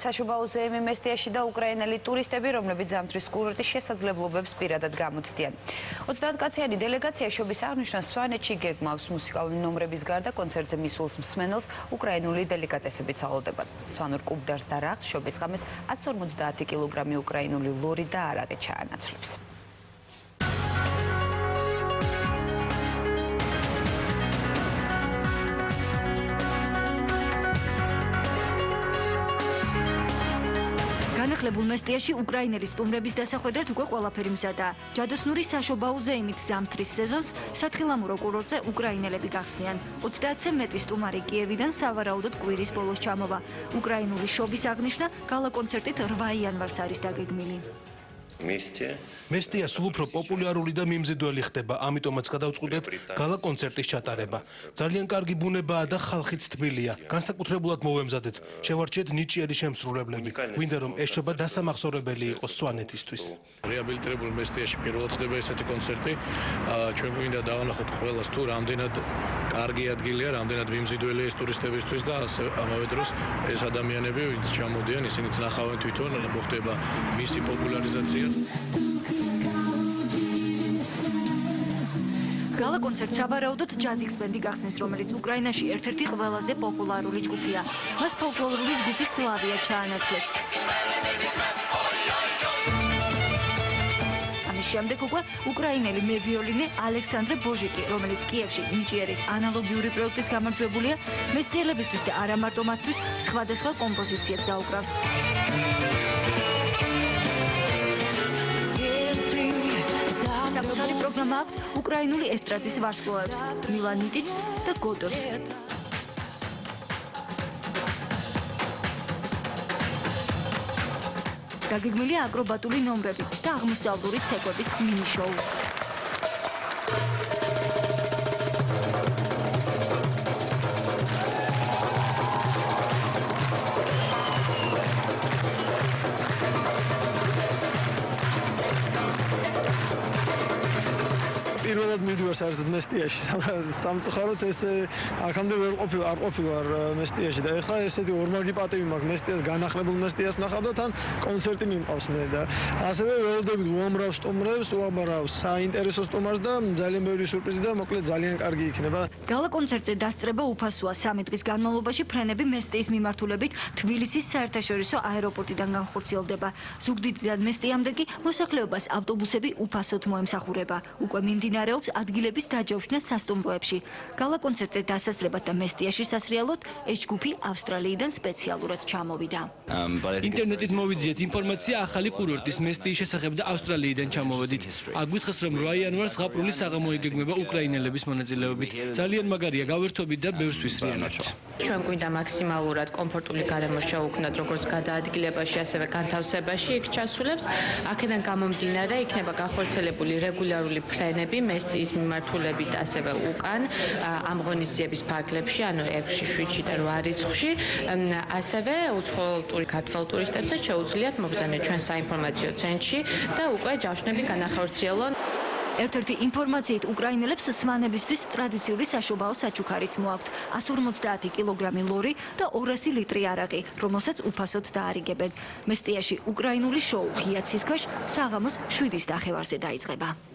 საშობაო ზეიმი მესტიაში და უკრაინელი ტურისტები, რომლებიც ზამთრის კურორტის შესაძლებლობებს პირადად გამოცდიან. 30-კაციანი დელეგაცია შობის აღნიშვნას სვანეთში გეგმავს. მუსიკალური ნომრების გარდა კონცერტზე მისულს მსმენელს უკრაინული დელიკატესებიც ავლდებათ. სვანურ კუბდარს და რაღს შობის ღამეს 150 კილოგრამი უკრაინული ლორი და არაყი ჩაანაცვლებს. განახლებულ მესტიაში უკრაინელი სტუმრების დასახვედრად უკვე ყველაფერი მზადაა. ჯადოსნური საშობაო ზეიმით ზამთრის სეზონს სათხილამურო კურორტზე უკრაინელები გახსნიან. 30-ზე მეტი სტუმარი კიევიდან სავარაუდოდ კვირის ბოლოს ჩამოვა. უკრაინული შობის აღნიშვნა გალა კონცერტით 8 იანვარს არის დაგეგმილი. მესტია სულ უფრო პოპულარული და მიმზიდველი ხდება, ამიტომაც გადავწყვიტეთ გალა კონცერტის ჩატარება. ძალიან კარგი ბუნებაა და ხალხიც თბილია. განსაკუთრებულად მოვემზადეთ. შევარჩიეთ ნიჭიერი შემსრულებლები. გვინდა რომ ეს შობა დასამახსოვრებელი იყოს სვანეთისთვის. რეაბილიტირებულ მესტიაში პირველად ხდება ესეთი კონცერტი. ჩვენ გვინდა დავანახოთ ყველას თუ რამდენად კარგი ადგილია, რამდენად მიმზიდველია ეს ტურისტებისთვის და ამავე დროს ეს ადამიანები, ვინც ჩამოდიან, ისინიც ნახავენ თვითონ, მოხდება მისი პოპულარიზაცია. გალა კონცერტს სავარაუდოდ ჯაზის ბენდი გახსნის, რომელიც უკრაინაში ერთ-ერთი ყველაზე პოპულარული ჯგუფია. მას ფოლკლორული ჯგუფი სლავია ჩაანაცვლებს. ამის შემდეგ უკვე უკრაინელი მევიოლინე ალექსანდრე ბოჟიკი, რომელიც კიევში ნიჭიერის ანალოგიური პროექტის გამარჯვებულია, მესტიელებისთვის და არა მარტო მათთვის სხვადასხვა კომპოზიციებს დაუკრავს. საკუთარი პროგრამა აქვს უკრაინული ესტრადის ვარსკვლავებს, მილანიტიჩს და გოდოს. დაგეგმილია აკრობატული ნომრები და აღმოსავლური ცეკვების მინი-შოუ. პირველად მივდივარ საერთოდ მესტიაში. სამწუხაროდ ეს აქამდე არ ყოფილვარ მესტიაში და ეხლა ესეთი ორმაგი პატივი მაქვს მესტიას, განახლებულ მესტიას ნახავ და თან კონცერტი მიმყავს მე და ასევე ველოდებით უამრავ სტუმრებს, უამრავ საინტერესო სტუმარს და ძალიან ბევრი სურპრიზი და მოკლედ ძალიან კარგი იქნება. გალა კონცერტზე დასწრება უფასოა. 3 დღის განმავლობაში ფრენები მესტიის მიმართულებით თბილისის საერთაშორისო აეროპორტიდან განხორციელდება. ზუგდიდიდან მესტიამდე კი მოსახლეობას ავტობუსები უფასოდ მოემსახურება. უკვე მიმდინარეობს ადგილების დაჯავშნა სასტუმროებში. გალა კონცერტზე დასასრებად და მესტიაში სასრიალოდ ეს ჯგუფი ავსტრალიიდან სპეციალურად ჩამოვიდა. ინტერნეტით მოვიძიეთ ინფორმაცია ახალი კურორტის მესტიის შესახებ და ავსტრალიიდან ჩამოვედით. აგვითხეს რომ 8 იანვარს ზღაპრული საღამო იგეგმება უკრაინელების მონაწილეობით. ძალიან მაგარია, გავერთობით და ბევრს ვისრიანებთ. ჩვენ გვინდა მაქსიმალურად კომფორტული გარემო შევუქმნათ როგორც გადაადგილებაში, ასევე განთავსებაში იქ ჩასულებს. აქედან გამომდინარე იქნება განხორციელებული რეგულარული ფრენები მესტიის მიმართულებით, ასევე უკან ამ ღონისძიების ფარგლებში, ანუ 6, 7 და 8 რიცხვში, ასევე უცხოურ ქართველ ტურისტებსაც შეუძლიათ მოგზავნეთ ჩვენ საინფორმაციო ცენტრში და უკვე ჯავშნები განახორციელონ. ერთ-ერთი ინფორმაციით უკრაინელებს სვანებისთვის ტრადიციული საშობაო საჩუქარიც მოაქვთ. 150 კილოგრამი ლორი და 200 ლიტრი არაყი, რომელსაც უფასოდ დაარიგებენ. მესტიაში უკრაინული შოუ ღია ცის ქვეშ საღამოს 7-ის ნახევარზე დაიწყება.